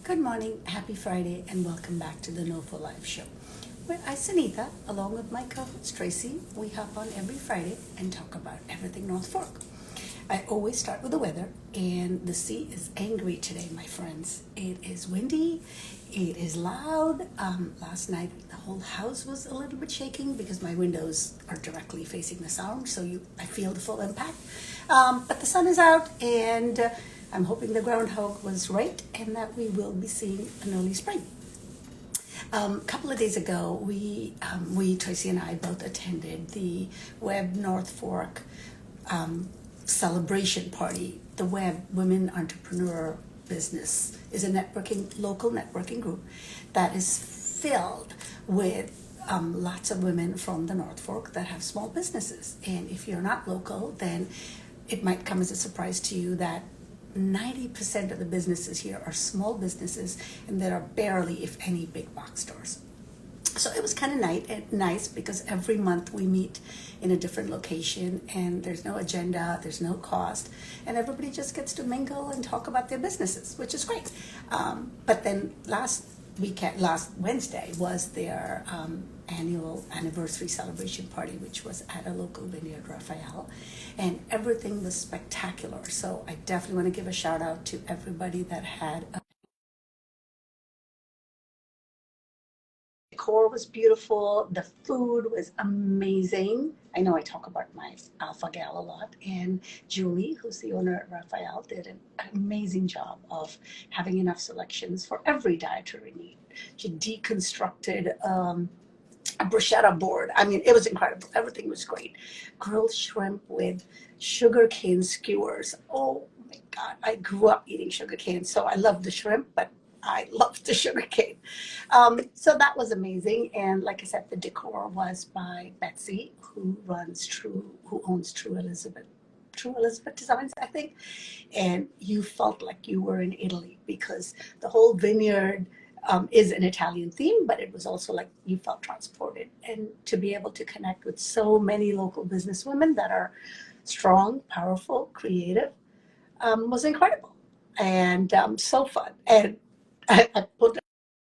Good morning, happy Friday, and welcome back to the NOFO Live Show, where I, Sunita, along with my co-host Tracy, we hop on every Friday and talk about everything North Fork. I always start with the weather, and the sea is angry today, my friends. It is windy, it is loud. Last night, the whole house was a little bit shaking because my windows are directly facing the sound, so I feel the full impact. But the sun is out, and I'm hoping the groundhog was right, and that we will be seeing an early spring. A couple of days ago, Tracy and I both attended the Web North Fork celebration party. The Web Women Entrepreneur Business is a local networking group that is filled with lots of women from the North Fork that have small businesses. And if you're not local, then it might come as a surprise to you that 90% of the businesses here are small businesses, and there are barely, if any, big box stores. So it was kind of nice because every month we meet in a different location, and there's no agenda, there's no cost, and everybody just gets to mingle and talk about their businesses, which is great. But then last Wednesday was their annual anniversary celebration party, which was at a local vineyard, Raphael, and everything was spectacular. So I definitely want to give a shout out to everybody that had decor was beautiful. The food was amazing. I know I talk about my alpha gal a lot, and Julie, who's the owner at Raphael, did an amazing job of having enough selections for every dietary need. She deconstructed a bruschetta board. I mean, it was incredible. Everything was great. Grilled shrimp with sugar cane skewers. Oh my God, I grew up eating sugar cane, so I love the shrimp, but I loved the sugar cane. So that was amazing. And like I said, the decor was by Betsy, who owns True Elizabeth Designs, I think. And you felt like you were in Italy because the whole vineyard is an Italian theme, but it was also like you felt transported. And to be able to connect with so many local businesswomen that are strong, powerful, creative was incredible and so fun. And I put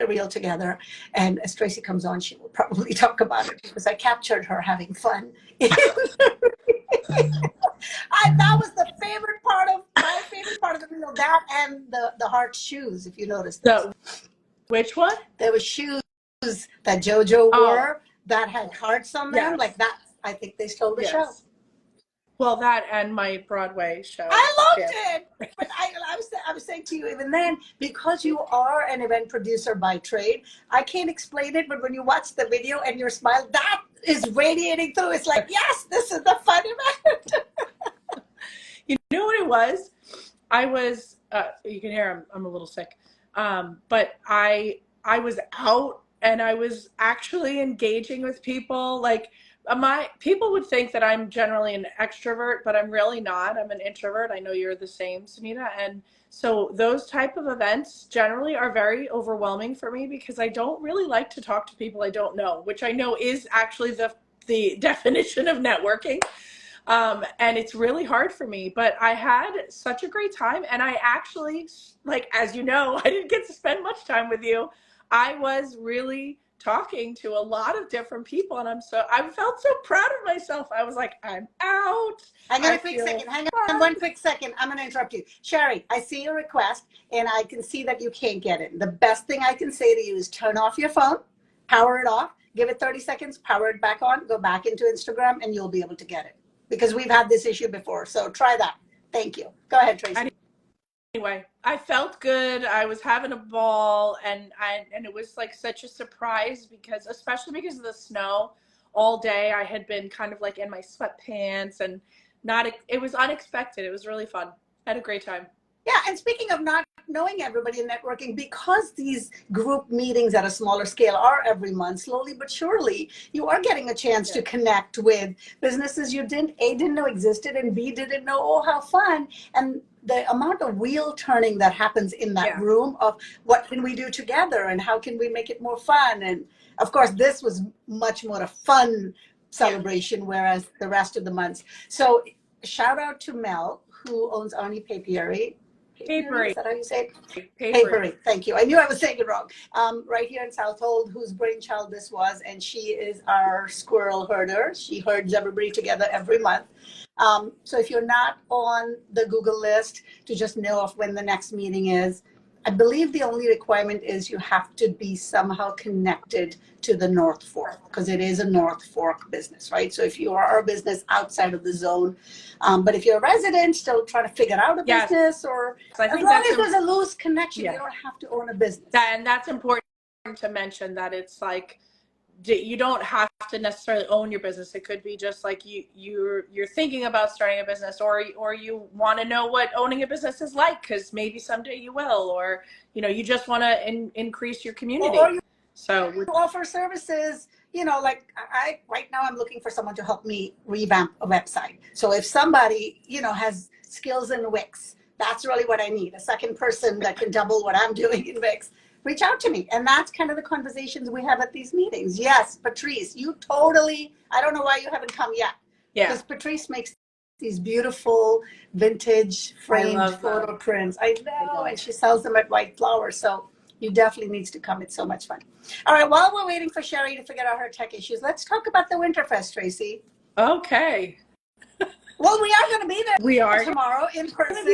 a reel together, and as Tracy comes on, she will probably talk about it because I captured her having fun. That was my favorite part of the reel. That and the heart shoes, if you noticed those. So, which one? There were shoes that JoJo wore that had hearts on them, Yes. like that. I think they stole the show. Well, that and my Broadway show. I loved it. But I was saying to you even then, because you are an event producer by trade, I can't explain it, but when you watch the video and your smile, that is radiating through. It's like, yes, this is the fun event. You know what it was? I was, you can hear I'm a little sick. But I was out and I was actually engaging with people. Like my people would think that I'm generally an extrovert, but I'm really not. I'm an introvert. I know you're the same, Sunita. And so those type of events generally are very overwhelming for me because I don't really like to talk to people I don't know, which I know is actually the definition of networking. And it's really hard for me, but I had such a great time. And I actually, like, as you know, I didn't get to spend much time with you. I was really talking to a lot of different people, and I felt so proud of myself. I was like, I'm out. Hang on one quick second. I'm going to interrupt you. Sheri, I see your request, and I can see that you can't get it. The best thing I can say to you is turn off your phone, power it off, give it 30 seconds, power it back on, go back into Instagram, and you'll be able to get it. Because we've had this issue before. So try that. Thank you. Go ahead, Tracy. Anyway, I felt good. I was having a ball, and it was like such a surprise because, especially because of the snow, all day I had been kind of like in my sweatpants and not. It was unexpected. It was really fun. I had a great time. Yeah, and speaking of not knowing everybody in networking, because these group meetings at a smaller scale are every month, slowly but surely, you are getting a chance to connect with businesses you didn't know existed, and B, didn't know, oh, how fun. And the amount of wheel turning that happens in that room of what can we do together and how can we make it more fun. And of course, this was much more a fun celebration, whereas the rest of the months. So shout out to Mel, who owns Arnie Papieri. Papery. Is that how you say it? Papery. Papery. Thank you. I knew I was saying it wrong. Right here in Southold, whose brainchild this was, and she is our squirrel herder. She herds everybody together every month. So if you're not on the Google list to just know of when the next meeting is, I believe the only requirement is you have to be somehow connected to the North Fork because it is a North Fork business, right? So if you are a business outside of the zone, but if you're a resident still trying to figure out a business, or I as think long as there's a loose connection, you yeah. don't have to own a business. And that's important to mention, that it's like you don't have to necessarily own your business. It could be just like you're thinking about starting a business, or you want to know what owning a business is like because maybe someday you will, or you just want to increase your community. Or you so offer services, like I right now I'm looking for someone to help me revamp a website. So if somebody has skills in Wix, that's really what I need, a second person that can double what I'm doing in Wix. Reach out to me. And that's kind of the conversations we have at these meetings. Yes, Patrice, I don't know why you haven't come yet. Yeah. Because Patrice makes these beautiful vintage framed photo prints. I know, and she sells them at White Flower. So you definitely needs to come. It's so much fun. All right, while we're waiting for Sheri to figure out her tech issues, let's talk about the Winterfest, Tracy. Okay. Well, we are going to be there. We are tomorrow in person.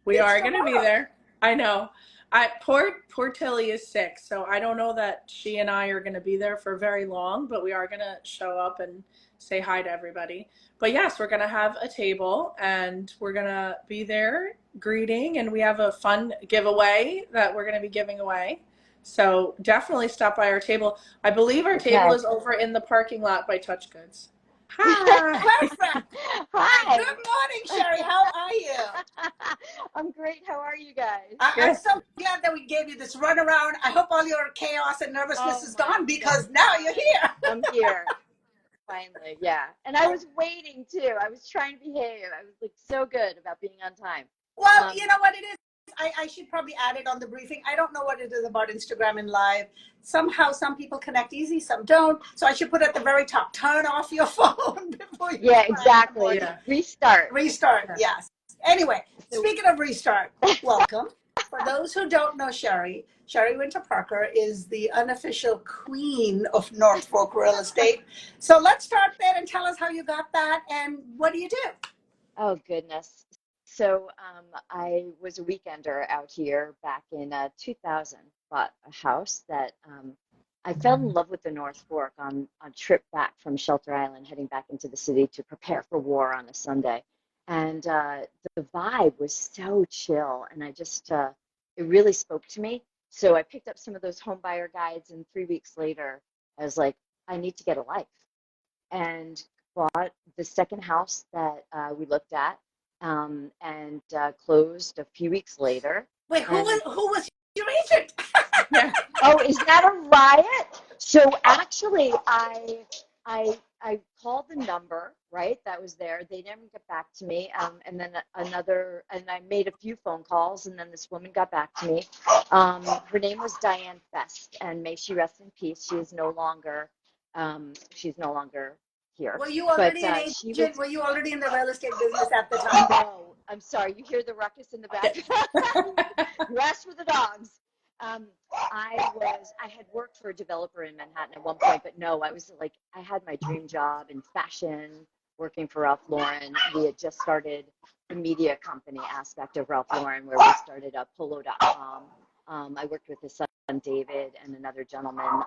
We are going to be there. I know. Poor Tilly is sick, so I don't know that she and I are going to be there for very long, but we are going to show up and say hi to everybody. But yes, we're going to have a table and we're going to be there greeting, and we have a fun giveaway that we're going to be giving away. So definitely stop by our table. I believe our table is over in the parking lot by Touch Goods. Hi. Hi. Good morning, Sheri. How are you? I'm great. How are you guys? I'm so glad that we gave you this runaround. I hope all your chaos and nervousness is gone because now you're here. I'm here. Finally, yeah. And I was waiting too. I was trying to behave. I was like so good about being on time. Well, you know what it is? I should probably add it on the briefing. I don't know what it is about Instagram and Live. Somehow some people connect easy, some don't. So I should put at the very top, turn off your phone before you exactly. Yeah. Restart. Yes. Anyway, speaking of restart, welcome. For those who don't know Sheri Winter Parker is the unofficial queen of North Fork real estate. So let's start there and tell us how you got that and what do you do? Oh, goodness. So I was a weekender out here back in 2000, bought a house that I fell in love with the North Fork on a trip back from Shelter Island, heading back into the city to prepare for war on a Sunday. And the vibe was so chill, and I just, it really spoke to me. So I picked up some of those home buyer guides, and 3 weeks later, I was like, I need to get a life. And bought the second house that we looked at, and closed a few weeks later. Wait, who was your agent? Oh, is that a riot? So actually, I called the number, right, that was there. They didn't get back to me, and then and I made a few phone calls, and then this woman got back to me. Her name was Diane Fest, and may she rest in peace. She's no longer here. Were you already an agent? Were you already in the real estate business at the time? No, I'm sorry. You hear the ruckus in the background. Rest for the dogs. I had worked for a developer in Manhattan at one point, but no, I had my dream job in fashion, working for Ralph Lauren. We had just started the media company aspect of Ralph Lauren, where we started up Polo.com. I worked with his son David and another gentleman,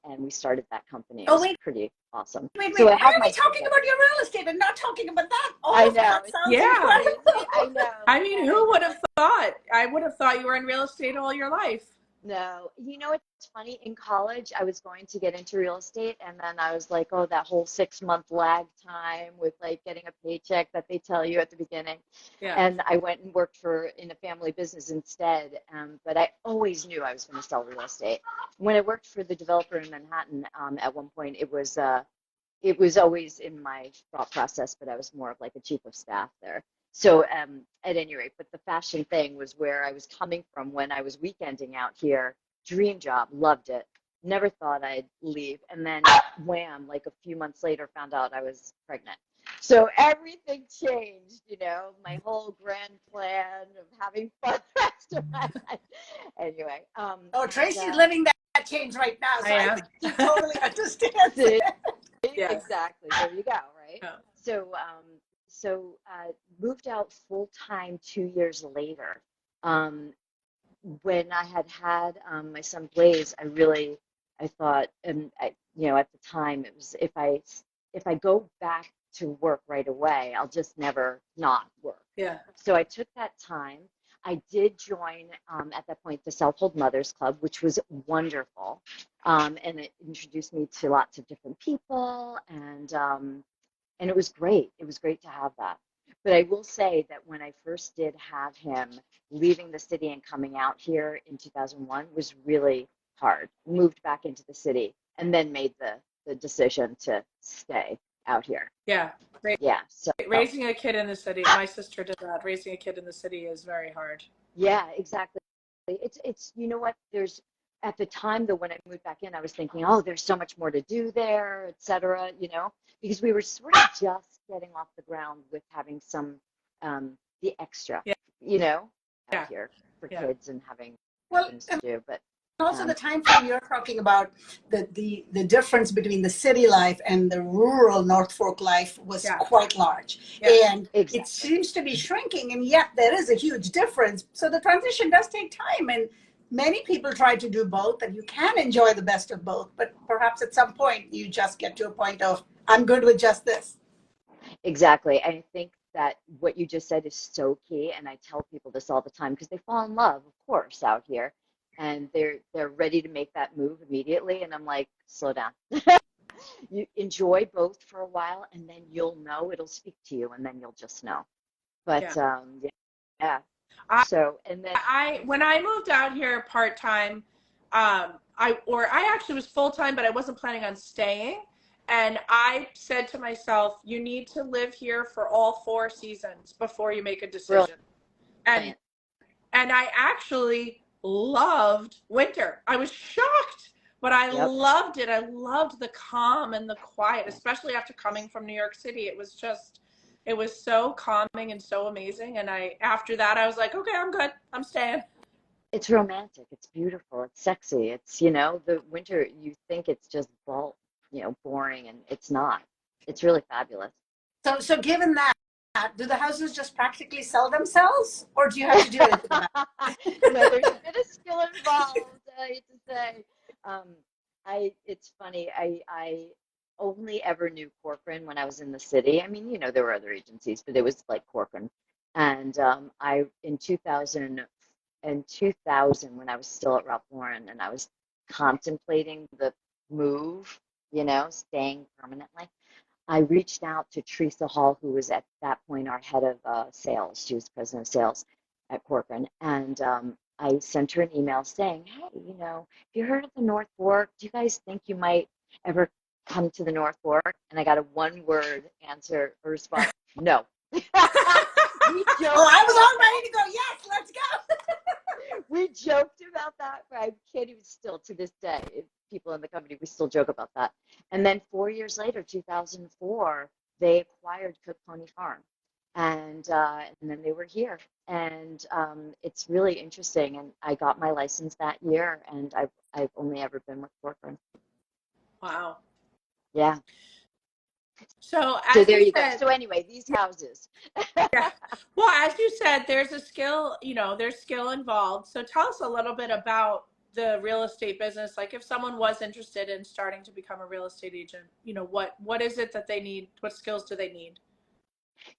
and we started that company. It was pretty awesome. Wait, so why are we talking about your real estate and not talking about that? I know. That sounds incredible. I know. I mean, who would have thought? I would have thought you were in real estate all your life. No, it's funny. In college, I was going to get into real estate, and then I was like, oh, that whole 6-month lag time with like getting a paycheck that they tell you at the beginning. Yeah. And I went and worked in a family business instead. But I always knew I was going to sell real estate. When I worked for the developer in Manhattan, at one point, it was always in my thought process, but I was more of like a chief of staff there. So at any rate, but the fashion thing was where I was coming from when I was weekending out here. Dream job, loved it. Never thought I'd leave. And then wham, like a few months later, found out I was pregnant. So everything changed, you know, my whole grand plan of having fun the rest of my life. Anyway, Oh, and Tracy's living that change right now, I so I am. think she totally understands see, it. Yes. exactly. There you go, right? Yeah. So, moved out full time 2 years later. Um, when I had my son Blaze, I thought, and at the time it was if I go back to work right away, I'll just never not work. Yeah. So I took that time. I did join at that point the Self-Hold Mothers Club, which was wonderful, and it introduced me to lots of different people, and it was great. It was great to have that. But I will say that when I first did have him, leaving the city and coming out here in 2001 was really hard. Moved back into the city and then made the decision to stay out here. Yeah. Yeah. So, Raising a kid in the city, my sister did that. Raising a kid in the city is very hard. yeah, exactly. It's you know what? There's at the time though when I moved back in, I was thinking, oh, there's so much more to do there, et cetera, because we were sort of just getting off the ground with having some the extra, Yeah. out Yeah. here for Yeah. kids and having Well, things to do. But also the um, time frame you're talking about, the difference between the city life and the rural North Fork life was Yeah. quite large. Yeah. And it exactly. seems to be shrinking, and yet there is a huge difference. So the transition does take time, and many people try to do both, and you can enjoy the best of both, but perhaps at some point you just get to a point of, I'm good with just this. Exactly. I think that what you just said is so key, and I tell people this all the time because they fall in love, of course, out here, and they're ready to make that move immediately, and I'm like, slow down. You enjoy both for a while, and then you'll know it'll speak to you, and then you'll just know. Yeah. But yeah, yeah. I, So, and then I when I moved out here part time, I actually was full time, but I wasn't planning on staying. And I said to myself, you need to live here for all 4 seasons before you make a brilliant. decision. And I actually loved winter. I was shocked, but I Yep. loved it. I loved the calm and the quiet, especially after coming from New York City. It was so calming and so amazing. And after that, I was like, okay, I'm good. I'm staying. It's romantic. It's beautiful. It's sexy. The winter, you think it's just boring, and it's not. It's really fabulous. So given that, do the houses just practically sell themselves, or do you have to do anything about No, there's a bit of skill involved, I hate to say. Um, it's funny. I only ever knew Corcoran when I was in the city. I mean, there were other agencies, but it was like Corcoran. And I in 2000 when I was still at Ralph Lauren and I was contemplating the move, staying permanently. I reached out to Teresa Hall, who was at that point our head of sales. She was president of sales at Corcoran. And I sent her an email saying, hey, have you heard of the North Fork? Do you guys think you might ever come to the North Fork? And I got a one-word answer or response, no. We Oh, joked I was about all that. ready to go, yes, let's go. We joked about that. I can't even still to this day. People in the company, we still joke about that. And then 4 years later, 2004, they acquired Cook Pony Farm, and then they were here. And it's really interesting. And I got my license that year, and I've only ever been with Corcoran. Wow. Yeah. So So as there you you go. said, So anyway, these houses. yeah. Well, as you said, there's a skill, there's skill involved. So tell us a little bit about the real estate business. Like if someone was interested in starting to become a real estate agent, what is it that they need? What skills do they need?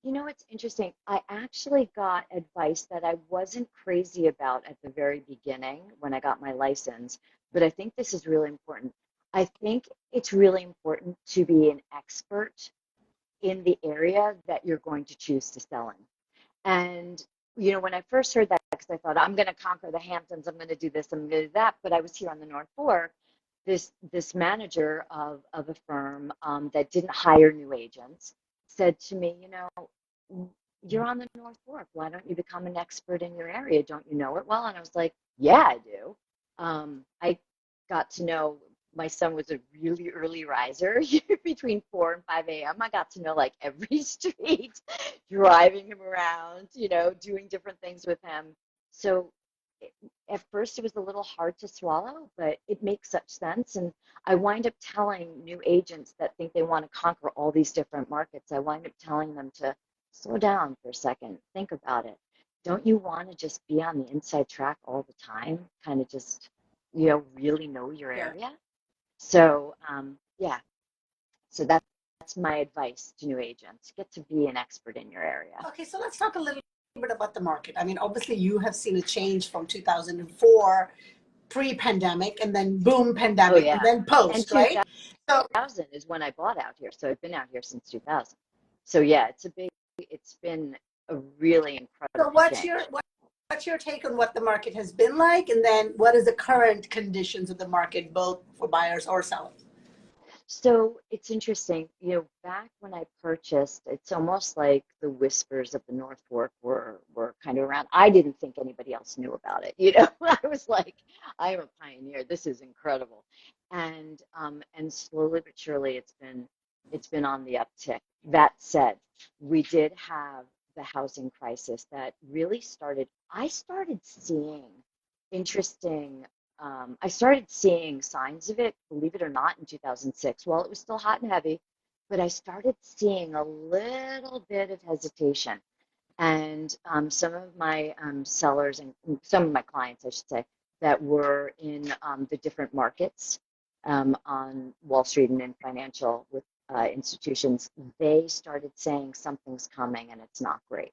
It's interesting. I actually got advice that I wasn't crazy about at the very beginning when I got my license, but I think this is really important. I think it's really important to be an expert in the area that you're going to choose to sell in. And, when I first heard that, because I thought, I'm going to conquer the Hamptons, I'm going to do this, I'm going to do that. But I was here on the North Fork, this manager of a firm that didn't hire new agents said to me, you're on the North Fork. Why don't you become an expert in your area? Don't you know it well? And I was like, yeah, I do. I got to know my son was a really early riser between 4 and 5 a.m. I got to know like every street, driving him around, doing different things with him. So at first it was a little hard to swallow, but it makes such sense. And I wind up telling new agents that think they want to conquer all these different markets, I wind up telling them to slow down for a second, think about it. Don't you want to just be on the inside track all the time? Kind of just, really know your Yeah. area. So, yeah, so that's my advice to new agents. Get to be an expert in your area. Okay, so let's talk a little bit about the market. I mean, obviously, you have seen a change from 2004 pre-pandemic, and then boom, Oh, pandemic, and yeah. then And post, right? So, 2000 is when I bought out here. So I've been out here since 2000. So yeah, it's been a really so incredible change. what's your take on what the market has been like, and then what is the current conditions of the market, both for buyers or sellers? So it's interesting, back when I purchased, it's almost like the whispers of the North Fork were kind of around. I didn't think anybody else knew about it, I was like, I am a pioneer. This is incredible. And slowly but surely it's been on the uptick. That said, we did have the housing crisis that really started. I started seeing interesting I started seeing signs of it, believe it or not, in 2006. Well, it was still hot and heavy, but I started seeing a little bit of hesitation. And some of my sellers and some of my clients, I should say, that were in the different markets on Wall Street and in financial with institutions, they started saying something's coming and it's not great.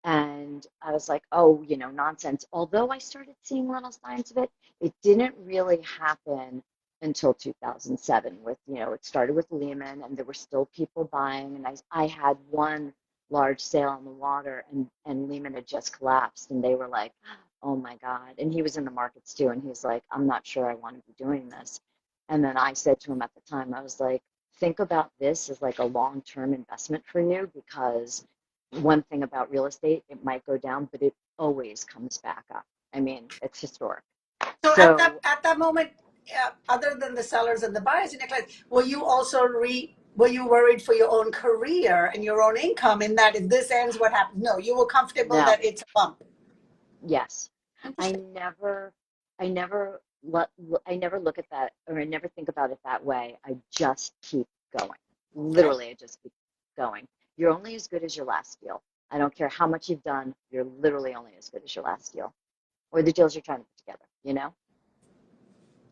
And I was like, oh, nonsense. Although I started seeing little signs of it, it didn't really happen until 2007 with, it started with Lehman and there were still people buying. And I had one large sale on the water and Lehman had just collapsed and they were like, oh my God. And he was in the markets too. And he's like, I'm not sure I want to be doing this. And then I said to him at the time, I was like, think about this as like a long-term investment for you because one thing about real estate, it might go down, but it always comes back up. I mean, it's historic. So So at that moment, other than the sellers and the buyers in your class, were you worried for your own career and your own income in that if this ends, what happens? No, you were comfortable no, that it's a bump. yes, I Interesting. never, I never I never look at that or I never think about it that way. I just keep going. Okay. Literally, I just keep going. You're only as good as your last deal. I don't care how much you've done. You're literally only as good as your last deal or the deals you're trying to put together.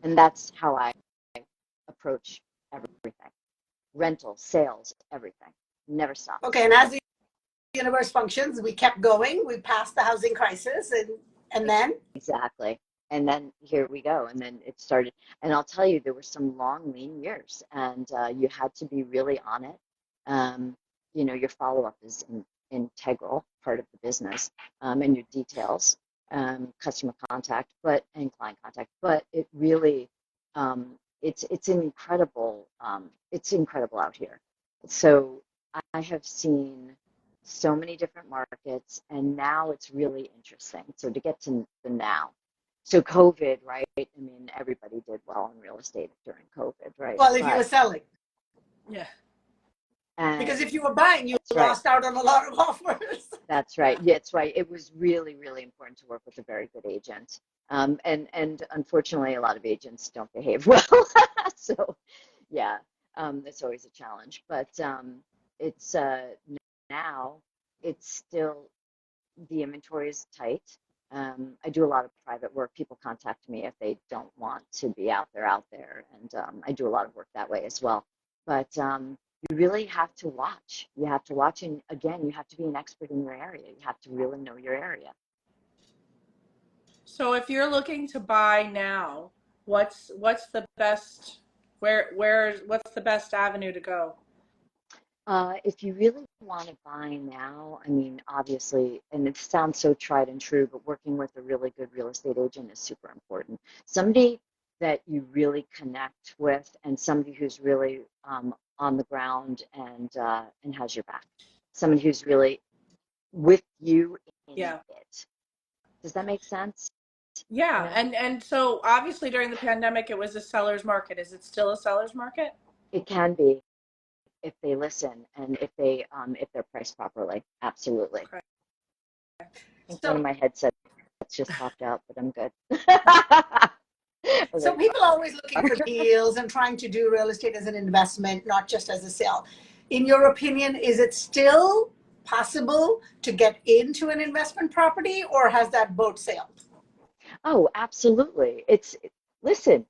And that's how I approach everything. Rentals, sales, everything. Never Okay. stops. And as the universe functions, we kept going. We passed the housing crisis, and then Exactly. And then here we go. And then it started. And I'll tell you, there were some long, lean years, and you had to be really on it. Um, your follow up is an integral part of the business, and your details, customer contact, and client contact. But it really, it's incredible out here. So I have seen so many different markets, and now it's really interesting. So to get to the now. So COVID, right? I mean, everybody did well in real estate during COVID, right? well, if you were But selling, Yeah. because if and you were buying, you that's right. lost out on a lot of offers. That's right. Yeah, it's right. It was really, really important to work with a very good agent. And unfortunately, a lot of agents don't behave well. So, yeah, it's always a challenge. But it's now it's still the inventory is tight. I do a lot of private work. People contact me if they don't want to be out there, and I do a lot of work that way as well. But you really have to watch. You have to watch, and again, you have to be an expert in your area. You have to really know your area. So if you're looking to buy now, what's the best what's the best avenue to go? If you really want to buy now, I mean, obviously, and it sounds so tried and true, but working with a really good real estate agent is super important. Somebody that you really connect with, and somebody who's really on the ground and has your back. Somebody who's really with you in Yeah. it. Does that make sense? you Yeah, know? and so obviously during the pandemic it was a seller's market. Is it still a seller's market? It can be if they listen and if they're priced properly. Absolutely. I Okay. think one of So my headsets just popped out, but I'm good. I was So like, people are always looking for deals and trying to do real estate as an investment, not just as a sale. In your opinion, is it still possible to get into an investment property, or has that boat sailed? oh, absolutely. Listen,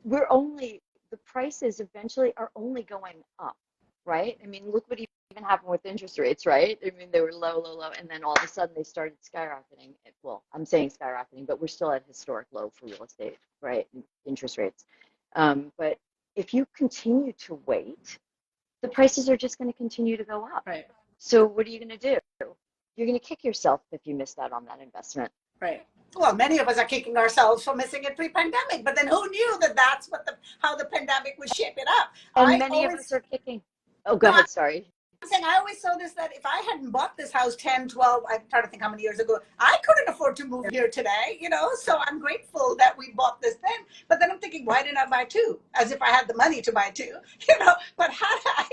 we're only the prices eventually are only going up, right? I mean, look what even happened with interest rates, right? I mean, they were low, low, low, and then all of a sudden they started skyrocketing. Well, I'm saying skyrocketing, but we're still at historic low for real estate, right? Interest rates. But if you continue to wait, the prices are just going to continue to go up. Right. So what are you going to do? You're going to kick yourself if you missed out on that investment. Right. Well, many of us are kicking ourselves for missing it pre-pandemic, but then who knew that that's what the how the pandemic would shape it up? And I many of us always are kicking. Oh, go no, ahead. Sorry. I'm saying I always saw this that if I hadn't bought this house 10, 12, I'm trying to think how many years ago, I couldn't afford to move here today, you know? So I'm grateful that we bought this then. But then I'm thinking, why didn't I buy two? As if I had the money to buy two, you know? But had I,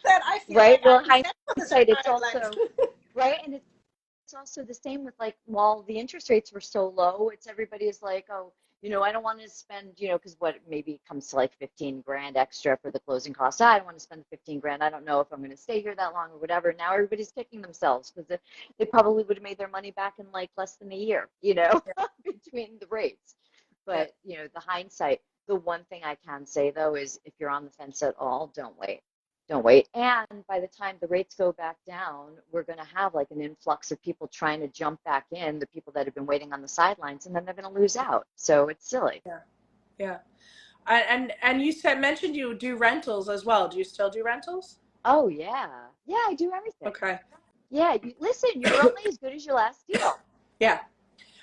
then I feel Right. like I Well, was set for this hindsight, it's retired life. also right. And it's also the same with like, while the interest rates were so low, it's everybody is like, oh, I don't want to spend, because what maybe comes to like 15 grand extra for the closing costs. I don't want to spend the 15 grand. I don't know if I'm going to stay here that long or whatever. Now everybody's kicking themselves because they probably would have made their money back in like less than a year, between the rates. Yeah. But, the hindsight, the one thing I can say though is if you're on the fence at all, don't wait. Don't wait. And by the time the rates go back down, we're going to have like an influx of people trying to jump back in, the people that have been waiting on the sidelines, and then they're going to lose out. So it's silly. Yeah. Yeah. And you mentioned you do rentals as well. Do you still do rentals? Oh, yeah. Yeah, I do everything. Okay. Yeah, listen, you're only as good as your last deal. Yeah.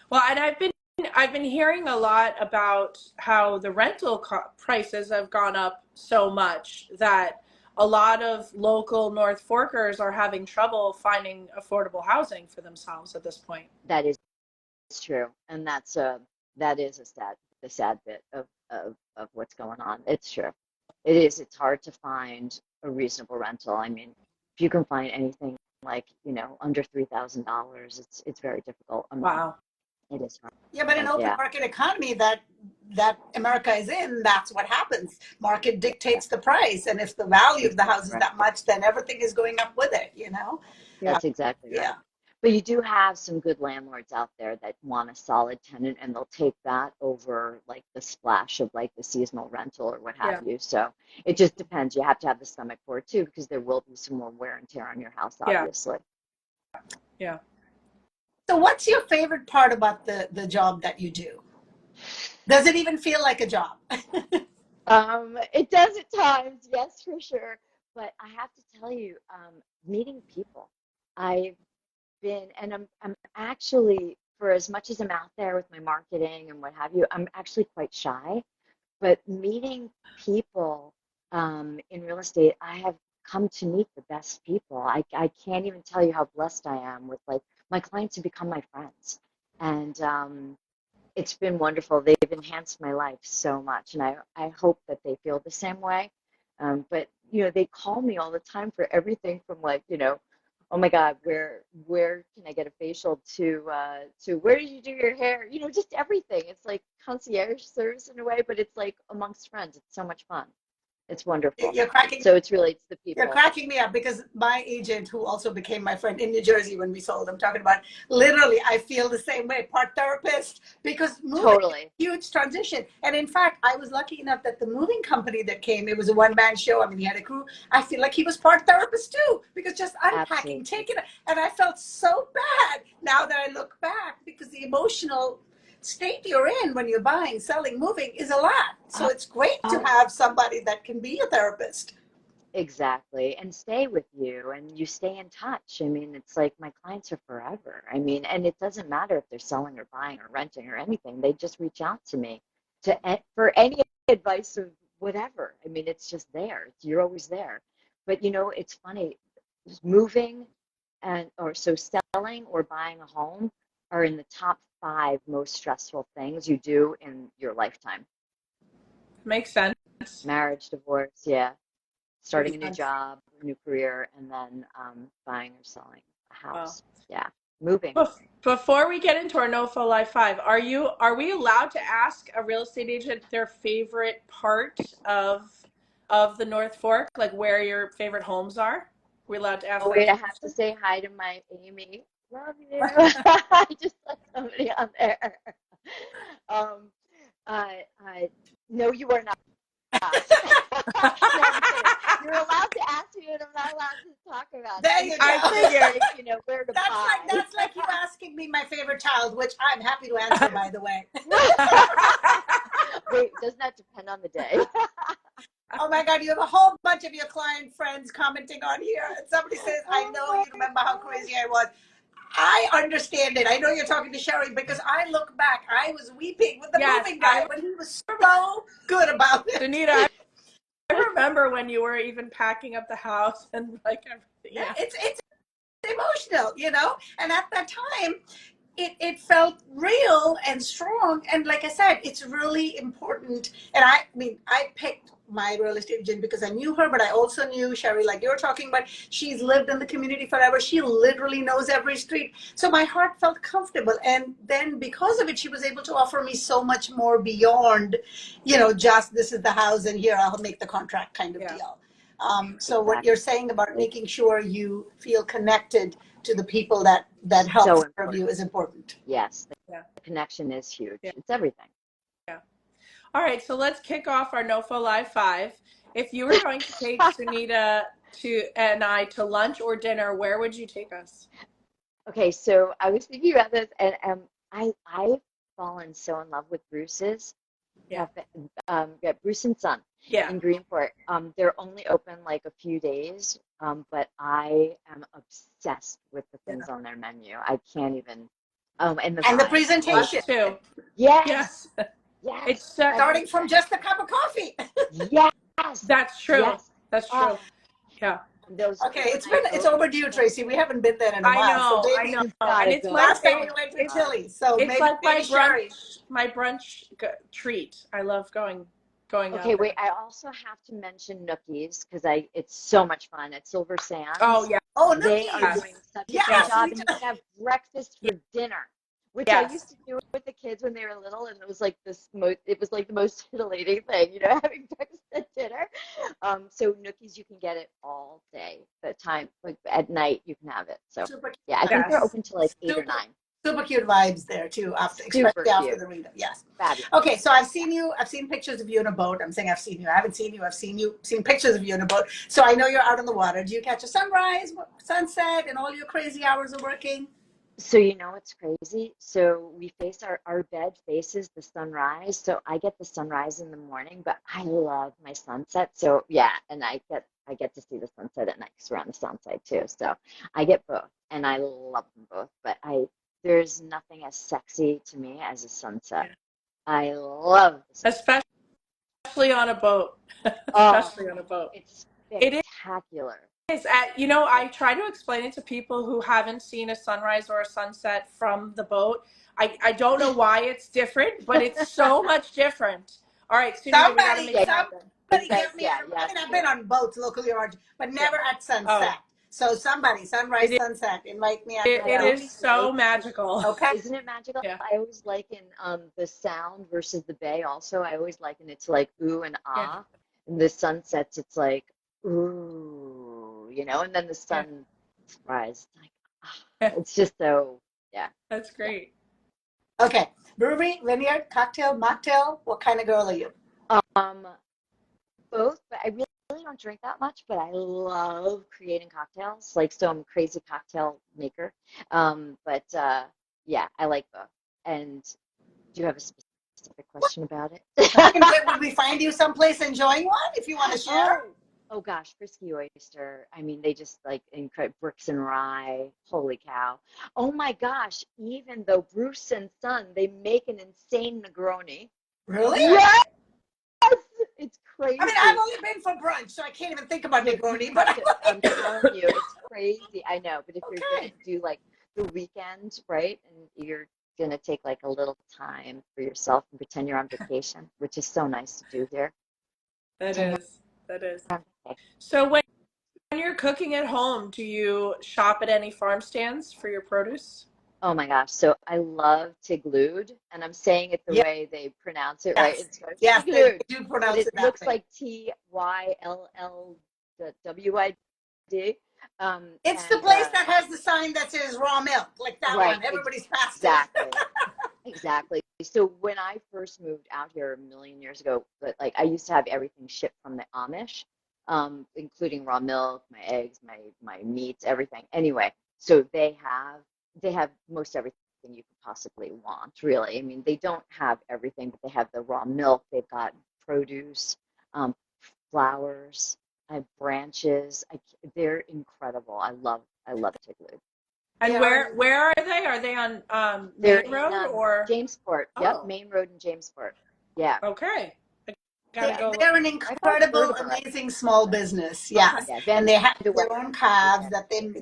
Well, and I've been hearing a lot about how the rental prices have gone up so much that a lot of local North Forkers are having trouble finding affordable housing for themselves at this point. That is true. And that is the sad bit of what's going on. It's true. It is. It's hard to find a reasonable rental. I mean, if you can find anything like, under $3,000, it's very difficult. Wow. It is hard. Yeah, but in open Yeah. market economy that America is in, that's what happens. Market dictates the price, and if the value of the house is Right. that much, then everything is going up with it, you know? That's exactly Yeah. right. But you do have some good landlords out there that want a solid tenant and they'll take that over like the splash of like the seasonal rental or what have Yeah. you. So it just depends. You have to have the stomach for it too, because there will be some more wear and tear on your house, Yeah. obviously. Yeah. So what's your favorite part about the job that you do? Does it even feel like a job? It does at times, yes, for sure. But I have to tell you, meeting people. I've and I'm actually, for as much as I'm out there with my marketing and what have you, I'm actually quite shy. But meeting people in real estate, I have come to meet the best people. I can't even tell you how blessed I am with like my clients have become my friends. And it's been wonderful. They've enhanced my life so much. And I hope that they feel the same way. But, they call me all the time for everything from like, oh my God, where can I get a facial to where did you do your hair? Just everything. It's like concierge service in a way, but it's like amongst friends. It's so much fun. It's wonderful. You're cracking So it's the You're people. cracking me up because my agent, who also became my friend in New Jersey when we sold, I'm talking about literally, I feel the same way, part therapist, because moving is Totally. a huge transition. And in fact, I was lucky enough that the moving company that came, it was a one-man show. I mean, he had a crew. I feel like he was part therapist too, because just unpacking, Absolutely. taking it. And I felt so bad now that I look back because the emotional state you're in when you're buying, selling, moving is a lot. So it's great to have somebody that can be a therapist. Exactly. And stay with you and you stay in touch. I mean, it's like my clients are forever. I mean, and it doesn't matter if they're selling or buying or renting or anything. They just reach out to me for any advice of whatever. I mean, it's just there. You're always there. But it's funny, moving or so selling or buying a home, are in the top 5 most stressful things you do in your lifetime. Makes sense. Marriage, divorce, yeah, starting a Makes new sense. job, a new career, and then buying or selling a Wow. house. Yeah, moving. Before we get into our NoFo Live 5, are we allowed to ask a real estate agent their favorite part of the North Fork, like where your favorite homes are? Are we allowed to ask Oh, that wait, I have to question? say hi to my Amy. Love you. I just saw somebody on there. Um, I no, you are not. No, I'm kidding. You're allowed to ask me, and I'm not allowed to talk about it. There And you you go. I can say, figured. like, where to buy. That's like you asking me my favorite child, which I'm happy to answer, by the way. Wait, doesn't that depend on the day? Oh my God, you have a whole bunch of your client friends commenting on here, and somebody says, "I Oh know my you remember how gosh. crazy I was." I understand it. I know you're talking to Sheri because I look back. I was weeping with the Yes, moving guy when he was so good about it. Danita, I remember when you were even packing up the house and like everything. Yeah, Yeah. it's emotional, And at that time, it felt real and strong. And like I said, it's really important. And I mean, I picked my real estate agent because I knew her, but I also knew Sheri, like you were talking about. She's lived in the community forever. She literally knows every street. So my heart felt comfortable. And then because of it, she was able to offer me so much more beyond, just this is the house and here I'll make the contract kind of Yeah. deal. So what Exactly. you're saying about making sure you feel connected to the people that help So serve you important. is important. Yes, Yeah. the connection is huge. Yeah. It's everything. Yeah. All right, so let's kick off our NoFo Live 5. If you were going to take Sunita and I to lunch or dinner, where would you take us? Okay, so I was thinking about this, and I've fallen so in love with Bruce's Yeah. cafe, yeah, Bruce and Son Yeah. in Greenport. They're only open like a few days, but I am obsessed with the Yeah. things on their menu. I can't even. And the And the vibe. Like, presentation, Us too. yes, Yes. It's yes, starting everything. from just a cup of coffee. Yes, that's true. yes. That's Oh, true. Yeah. those Okay, overnight it's oats. overdue, Tracy. We haven't been there in a I while. So know. I maybe know. You've got And to it's go. like last time Oh we went my to God. Chile. So it's maybe like my Sherry. brunch treat. I love going Okay, out wait, there. I also have to mention Nookies because it's so much fun at Silver Oh Sands. yeah. Oh, They are Nookies. doing such a good Yes. Yes, job, we and you just can have breakfast for dinner, which I Yes. used to do with the kids when they were little, and it was like it was like the most titillating thing, having breakfast at dinner. So Nookies, you can get it all day. The time, like at night, you can have it. So super yeah, I think they're Yes. open till like 8 or super 9. super cute vibes there too. Super Especially after cute, the read. Yes. fabulous. Okay, so I've seen you. I've seen pictures of you in a boat. I'm saying I've seen you. I haven't seen you. I've seen pictures of you in a boat. So I know you're out on the water. Do you catch a sunrise, sunset, and all your crazy hours of working? So it's crazy. So we face our bed faces the sunrise. So I get the sunrise in the morning, but I love my sunset. So yeah, and I get to see the sunset at night because we're on the sun side too. So I get both, and I love them both. But there's nothing as sexy to me as a sunset. Yeah. I love the sunset. Especially on a boat. Oh, Especially on a boat. it's It spectacular. is I try to explain it to people who haven't seen a sunrise or a sunset from the boat. I don't know why it's different, but it's so much different. All right, Sunita, we got to make Yeah, it Somebody happen. get me. you I have mean, to I've do been it. on boats locally or but Yeah. never at Oh, sunset. So somebody, sunrise, it sunset, invite me. I it is always so like. magical. Okay. Isn't it magical? Yeah. I always liken the sound versus the bay also. I always liken it to like ooh and Yeah. ah. And the sunsets, it's like ooh, and then the Yeah. sunrise, like ah. Yeah. It's just so yeah, That's yeah. great. Okay. Brewery, vineyard, cocktail, mocktail. What kind of girl are you? Um, Both, but I really don't drink that much, but I love creating cocktails. Like so I'm a crazy cocktail maker. But yeah, I like both. And do you have a specific question about it? I mean, where would we find you someplace enjoying one if you want to share? Oh gosh, Frisky Oyster. I mean, they just like incredible bricks and rye. Holy cow. Oh my gosh, even though Bruce and Son, they make an insane Negroni. Really? Yes, it's I mean, I've crazy. only been for brunch, so I can't even think about Look, you Negroni. But have to, I'm telling you, it's crazy. I know, but if you're gonna okay. do like the weekend, right? And you're going to take like a little time for yourself and pretend you're on vacation, which is so nice to do here. That Pretend is. That is. you're on vacation. So when you're cooking at home, do you shop at any farm stands for your produce? Oh my gosh. So I love Tiglude, and I'm saying it the Yes, way they pronounce it, right? It's yes, they Tiglude, do but pronounce it it that looks way. like Tyllwyd. It's the And place that has the sign that says raw milk, like that right, one. Everybody's past it. exactly. Exactly. So when I first moved out here a million years ago, but like I used to have everything shipped from the Amish, including raw milk, my eggs, my meats, everything. Anyway, so they have most everything you could possibly want, really. I mean, they don't have everything, but they have the raw milk. They've got produce, flowers, branches. They're incredible. I love Tiglu. They And are. where are they? Are they on They're Main in Road or? Jamesport. Yep, Oh, Main Road in Jamesport. Yeah, okay. I They, gotta go look. they're an right by incredible, Vertebrate. amazing small business, Okay. yes. Yeah, And they have Away. their own calves that they,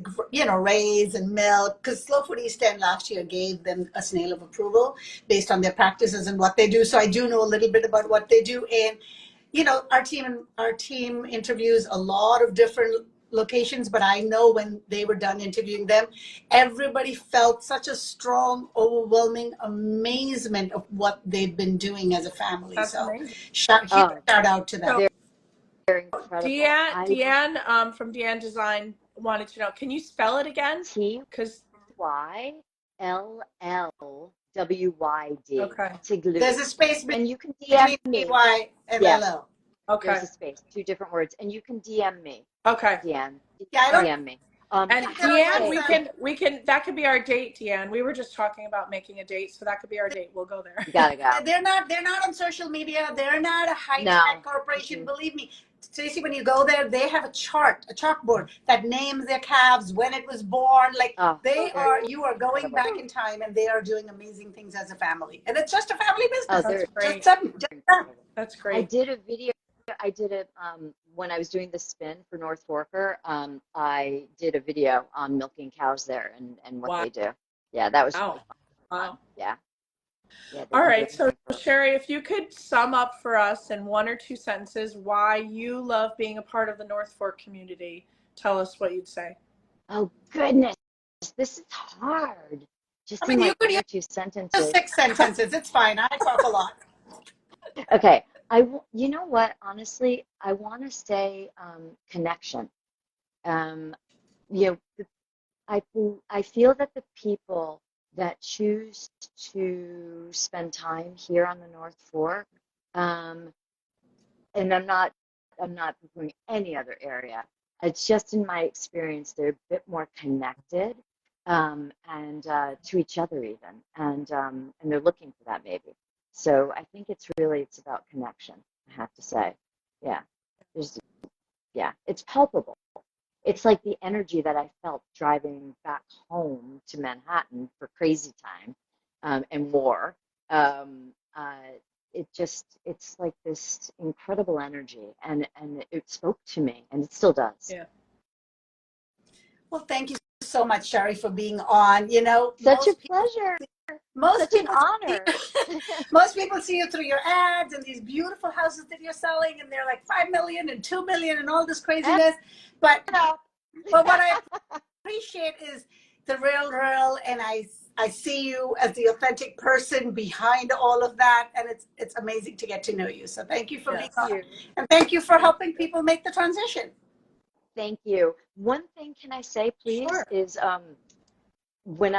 raise and milk. Because Slow Food East End last year gave them a snail of approval based on their practices and what they do. So I do know a little bit about what they do. And our team interviews a lot of different locations, but I know when they were done interviewing them, everybody felt such a strong, overwhelming amazement of what they've been doing as a family. That's So amazing. huge Oh, shout out to them. So they're incredible. Deanne from Deanne Design wanted to know, can you spell it again? Because Tyyllwyd. okay. There's Tiglude. a space And you can DM between me. TY and Yeah, LO. Okay. there's a space, two different words. And you can DM me, Okay. Deanne. Yeah, I don't Okay. DM me. And think they're on your Deanne, Hey, website. we can that could be our date, Deanne. We were just talking about making a date, so that could be our date. We'll go there. you gotta go. They're not on social media. They're not a high-tech No. corporation. Mm-mm. Believe me, Stacey, when you go there, they have a chalkboard that names their calves, when it was born. Like Oh, they're you are going incredible. back in time and they are doing amazing things as a family. And it's just a family Oh, business. That's they're Just great. them. Just them. incredible. That's I great. did a video. I did it when I was doing the spin for North Forker. I did a video on milking cows there and what Wow. they do. Yeah, that was really fun. Wow. Yeah, yeah, they've All been right. doing So it for. Sheri, if you could sum up for us in one or two sentences why you love being a part of the North Fork community, tell us what you'd say. Oh goodness, this is hard. I Just in mean, you like could one use or two sentences. 6 sentences. It's fine. I talk a lot. Okay, you know what? Honestly, I want to say connection. Um, you know, I feel that the people that choose to spend time here on the North Fork, um, and I'm not doing any other area. It's just in my experience, they're a bit more connected, and to each other even, and they're looking for that maybe. So I think it's about connection. I have to say, yeah, there's yeah, it's palpable. It's like the energy that I felt driving back home to Manhattan for crazy time, and more. Um, it's like this incredible energy, and it spoke to me, and it still does. Yeah. Well, thank you so much, Sheri, for being on. Such a pleasure, Most such an people see honor. most people see you through your ads and these beautiful houses that you're selling, and they're like 5 million and 2 million and all this I craziness. But know. what I appreciate is the real, and I see you as the authentic person behind all of that, and it's amazing to get to know you. So thank you for being Yes. Thank on, you. and thank you for Thank helping you. people make the transition. Thank you. One thing can I say, please, Sure. is when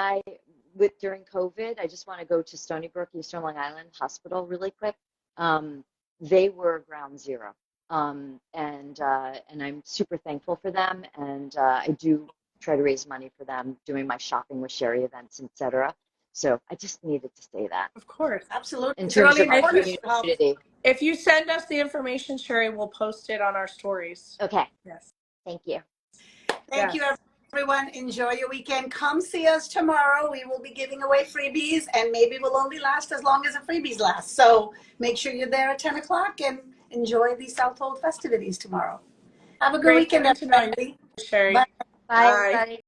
during COVID, I just want to go to Stony Brook, Eastern Long Island Hospital really quick. Um, they were ground zero. And I'm super thankful for them. And I do try to raise money for them, doing my shopping with Sheri events, etc. So I just needed to say that Of course. Absolutely, in it's terms really of our important to help. community. If you send us the information, Sheri, we'll post it on our stories. Okay, Yes. thank you. Thank you, Yes. everyone. Enjoy your weekend. Come see us tomorrow. We will be giving away freebies, and maybe we'll only last as long as the freebies last. So make sure you're there at 10 o'clock and enjoy the Southhold festivities tomorrow. Have a good Great weekend, getting to know you, everybody. Sheri. Bye. Bye, Bye. everybody.